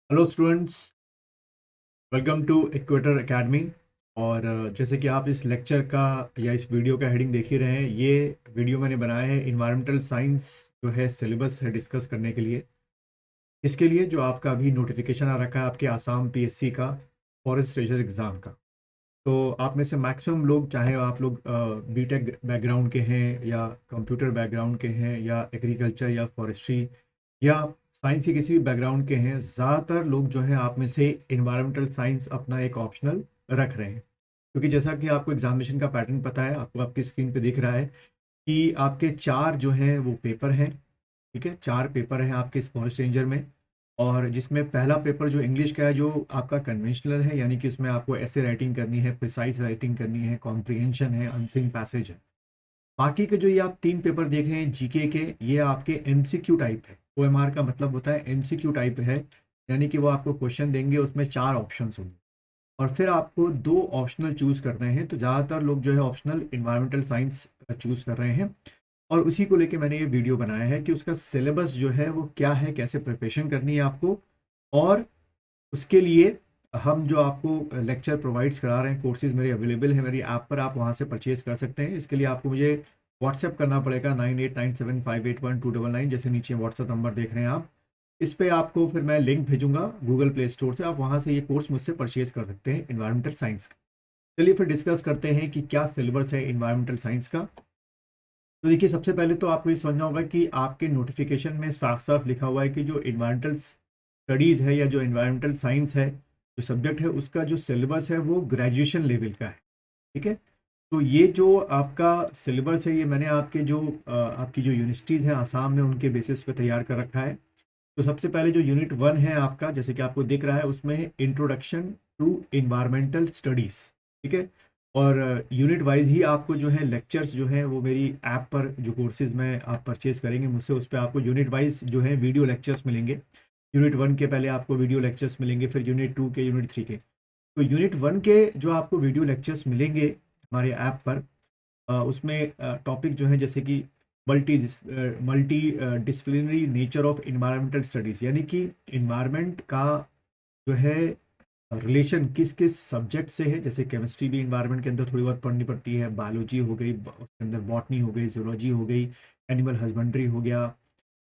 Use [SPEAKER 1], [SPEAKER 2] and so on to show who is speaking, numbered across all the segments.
[SPEAKER 1] Hello students, welcome to Equator academy. और जैसे कि आप इस लेक्चर का या इस वीडियो का हेडिंग देख ही रहे हैं, ये वीडियो मैंने बनाया है इन्वायरमेंटल साइंस जो है सिलेबस है डिस्कस करने के लिए। इसके लिए जो आपका अभी नोटिफिकेशन आ रखा है आपके आसाम पीएससी का फॉरेस्ट रेंजर एग्ज़ाम का, तो आप में से मैक्सिमम लोग, चाहे आप लोग बीटेक बैकग्राउंड के हैं या कंप्यूटर बैकग्राउंड के हैं या एग्रीकल्चर या फॉरेस्ट्री या साइंस के किसी भी बैकग्राउंड के हैं, ज़्यादातर लोग जो हैं आप में से इन्वायरमेंटल साइंस अपना एक ऑप्शनल रख रहे हैं। क्योंकि जैसा कि आपको एग्जामिनेशन का पैटर्न पता है, आपको आपकी स्क्रीन पे दिख रहा है कि आपके 4 जो हैं वो पेपर हैं। ठीक है, 4 पेपर हैं आपके इस फॉरेस्ट रेंजर में। और जिसमें पहला पेपर जो इंग्लिश का है, जो आपका कन्वेंशनल है, यानी कि उसमें आपको ऐसे राइटिंग करनी है, प्रिसाइज राइटिंग करनी है, कॉम्प्रिहेंशन है, अनसीन पैसेज है। बाकी के जो ये आप 3 पेपर देख रहे हैं जीके के, ये आपके एमसीक्यू टाइप है। ओएमआर का मतलब होता है एमसीक्यू टाइप है, यानी कि वो आपको क्वेश्चन देंगे, उसमें 4 ऑप्शंस होंगे और फिर आपको 2 ऑप्शनल चूज़ करने हैं। तो ज़्यादातर लोग जो है ऑप्शनल इन्वायरमेंटल साइंस चूज़ कर रहे हैं और उसी को लेके मैंने ये वीडियो बनाया है कि उसका सिलेबस जो है वो क्या है, कैसे प्रिपरेशन करनी है आपको। और उसके लिए हम जो आपको लेक्चर प्रोवाइड्स करा रहे हैं, कोर्सेज मेरे अवेलेबल है मेरी ऐप पर, आप वहाँ से परचेज कर सकते हैं। इसके लिए आपको मुझे व्हाट्सएप करना पड़ेगा 9897581299, जैसे नीचे व्हाट्सएप नंबर देख रहे हैं आप। इस पे आपको फिर मैं लिंक भेजूंगा गूगल प्ले स्टोर से, आप वहाँ से ये कोर्स मुझसे परचेज कर सकते हैं इन्वायरमेंटल साइंस का। चलिए फिर डिस्कस करते हैं कि क्या सिलेबस है इन्वायरमेंटल साइंस का। तो देखिए, सबसे पहले तो आपको ये समझना होगा कि आपके नोटिफिकेशन में साफ साफ लिखा हुआ है कि जो इन्वायरमेंटल स्टडीज़ है या जो इन्वायरमेंटल साइंस है, जो सब्जेक्ट है, उसका जो सिलेबस है वो ग्रेजुएशन लेवल का है। ठीक है, तो ये जो आपका सिलेबस है, ये मैंने आपके जो आपकी जो यूनिवर्सिटीज़ हैं आसाम में, उनके बेसिस पे तैयार कर रखा है। तो सबसे पहले जो यूनिट 1 है आपका, जैसे कि आपको दिख रहा है, उसमें है इंट्रोडक्शन टू इन्वायरमेंटल स्टडीज़। ठीक है, और यूनिट वाइज ही आपको जो है लेक्चर्स जो है वो मेरी ऐप पर, जो कोर्सेज में आप परचेज करेंगे मुझसे, उस पर आपको यूनिट वाइज जो है वीडियो लेक्चर्स मिलेंगे। यूनिट 1 के पहले आपको वीडियो लेक्चर्स मिलेंगे, फिर यूनिट 2 के, यूनिट 3 के। तो यूनिट 1 के जो आपको वीडियो लेक्चर्स मिलेंगे हमारे ऐप पर, उसमें टॉपिक जो है जैसे कि multi disciplinary nature of environmental studies, यानी कि इन्वायरमेंट का जो है रिलेशन किस किस सब्जेक्ट से है। जैसे केमिस्ट्री भी इन्वायरमेंट के अंदर थोड़ी बहुत पढ़नी पड़ती है, बायोलॉजी हो गई, उसके अंदर बॉटनी हो गई, जूलॉजी हो गई, एनिमल हस्बेंड्री हो गया,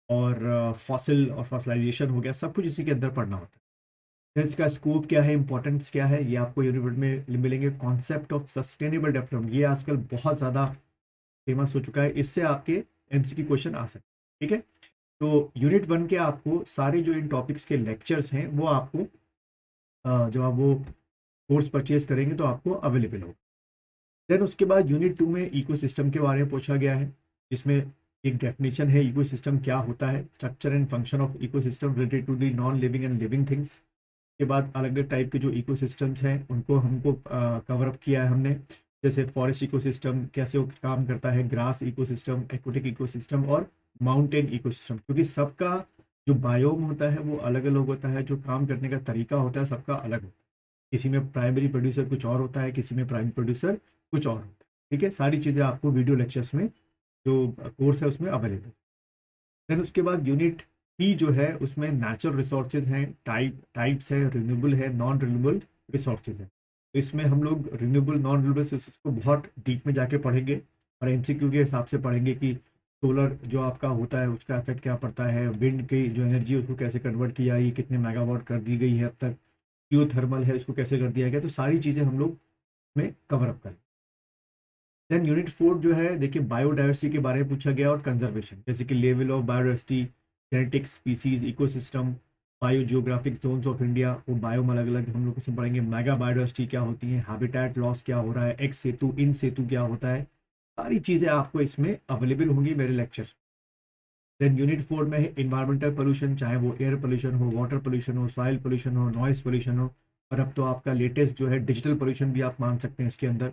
[SPEAKER 1] और फॉसिल और फॉसिलाइजेशन हो गया, सब कुछ इसी के अंदर पढ़ना होता है। फिर इसका स्कोप क्या है, इंपॉर्टेंस क्या है, ये आपको यूनिवर्सिटी में मिलेंगे। कॉन्सेप्ट ऑफ सस्टेनेबल डेवलपमेंट, ये आजकल बहुत ज़्यादा फेमस हो चुका है, इससे आपके एमसीक्यू क्वेश्चन आ सकते हैं। ठीक है, तो यूनिट 1 के आपको सारे जो इन टॉपिक्स के लेक्चर्स हैं वो आपको जब आप वो कोर्स परचेज करेंगे तो आपको अवेलेबल हो। देन उसके बाद यूनिट 2 में इकोसिस्टम के बारे में पूछा गया है, जिसमें एक डेफिनेशन है इकोसिस्टम क्या होता है, structure and function of ecosystem related to the non living and living things. के बाद अलग अलग टाइप के जो इकोसिस्टम्स हैं उनको हमको कवर अप किया है हमने। जैसे फॉरेस्ट इकोसिस्टम कैसे वो काम करता है, ग्रास इकोसिस्टम, एक्वेटिक इकोसिस्टम और माउंटेन इकोसिस्टम, क्योंकि सबका जो बायोम होता है वो अलग अलग होता है, जो काम करने का तरीका होता है सबका अलग होता है। किसी में प्राइमरी प्रोड्यूसर कुछ और होता है, किसी में प्राइमरी प्रोड्यूसर कुछ और होता है। ठीक है, सारी चीज़ें आपको वीडियो लेक्चर्स में, जो कोर्स है उसमें अवेलेबल। देन उसके बाद यूनिट 3 जो है उसमें नेचुरल रिसोर्सेज हैं, टाइप्स है, रिन्यूएबल है, नॉन रिन्यूएबल रिसोर्सेज है। तो इसमें हम लोग रिन्यूएबल नॉन रिन्यूएबल रिसोर्सेज को बहुत डीप में जाके पढ़ेंगे और एमसीक्यू के हिसाब से पढ़ेंगे कि सोलर जो आपका होता है उसका इफेक्ट क्या पड़ता है, विंड की जो एनर्जी है उसको कैसे कन्वर्ट किया, ये कितने मेगावाट कर दी गई है अब तक, जियोथर्मल है उसको कैसे कर दिया गया, तो सारी चीज़ें हम लोग में कवर अप करें। देन यूनिट 4 जो है, देखिए बायोडायवर्सिटी के बारे में पूछा गया और कंजर्वेशन, जैसे कि level of biodiversity, genetic species, ecosystem, bio geographic zones of India, वो बायो अलग अलग हम लोग उसमें पढ़ेंगे। मेगा बायोडायवर्सिटी क्या होती है, हैबिटेट लॉस क्या हो रहा है, एक्स सेतु इन सेतु क्या होता है, सारी चीज़ें आपको इसमें अवेलेबल होंगी मेरे लेक्चर्स। देन यूनिट 4 में है इन्वायरमेंटल पोल्यूशन, चाहे वो एयर पोल्यूशन हो, वाटर पोल्यूशन हो, सॉइल पोल्यूशन हो, नॉइस पोल्यूशन हो, और अब तो आपका लेटेस्ट जो है डिजिटल पोल्यूशन भी आप मान सकते हैं इसके अंदर।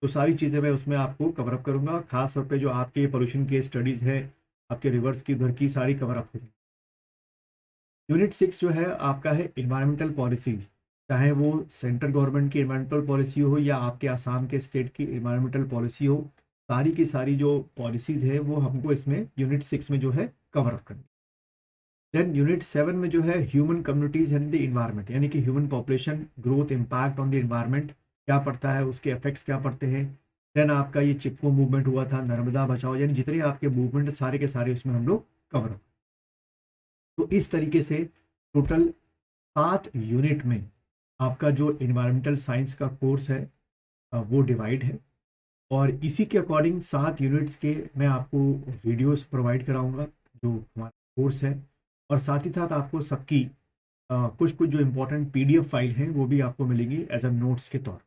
[SPEAKER 1] तो सारी चीज़ें मैं उसमें आपको कवर अप करूँगा, खास तौर पे जो आपके पोल्यूशन के स्टडीज़ है, आपके रिवर्स की उधर की सारी कवर अप होगी। यूनिट 6 जो है आपका है इन्वायरमेंटल पॉलिसीज, चाहे वो सेंट्रल गवर्नमेंट की इन्वायरमेंटल पॉलिसी हो या आपके आसाम के स्टेट की इन्वायरमेंटल पॉलिसी हो, सारी की सारी जो पॉलिसीज है वो हमको इसमें यूनिट 6 में जो है कवर अप करनी। देन यूनिट 7 में जो है human communities and the environment, यानी कि human population growth impact on the environment क्या पड़ता है, उसके इफेक्ट्स क्या पड़ते हैं। देन आपका ये चिपको मूवमेंट हुआ था, नर्मदा बचाओ, यानी जितने आपके मूवमेंट सारे के सारे उसमें हम लोग कवर हो। तो इस तरीके से टोटल 7 यूनिट में आपका जो इन्वायरमेंटल साइंस का कोर्स है वो डिवाइड है। और इसी के अकॉर्डिंग 7 यूनिट्स के मैं आपको वीडियोस प्रोवाइड कराऊंगा जो हमारा कोर्स है। और साथ ही साथ आपको सबकी कुछ कुछ जो इम्पोर्टेंट पीडीएफ फाइल हैं वो भी आपको मिलेंगी एज अ नोट्स के तौर।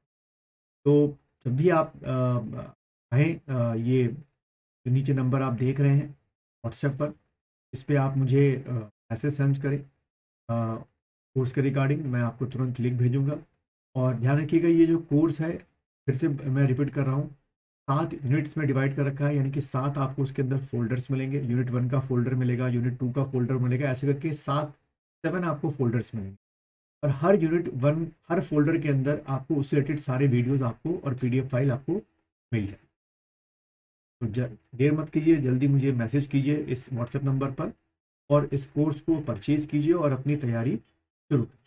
[SPEAKER 1] तो जब भी आप चाहें ये जो नीचे नंबर आप देख रहे हैं व्हाट्सएप पर, इस पे आप मुझे मैसेज सेंड करें कोर्स के रिगार्डिंग, मैं आपको तुरंत लिंक भेजूंगा। और ध्यान रखिएगा ये जो कोर्स है, फिर से मैं रिपीट कर रहा हूँ, 7 यूनिट्स में डिवाइड कर रखा है, यानी कि 7 आपको उसके अंदर फ़ोल्डर्स मिलेंगे। यूनिट 1 का फ़ोल्डर मिलेगा, यूनिट 2 का फ़ोल्डर मिलेगा, ऐसे करके 7 आपको फ़ोल्डर्स मिलेंगे। और हर यूनिट 1 हर फ़ोल्डर के अंदर आपको उससे रिलेटेड सारे वीडियोज़ आपको और पीडीएफ फाइल आपको मिल जाए। तो देर मत कीजिए, जल्दी मुझे मैसेज कीजिए इस व्हाट्सएप नंबर पर और इस कोर्स को परचेज़ कीजिए और अपनी तैयारी शुरू करिए।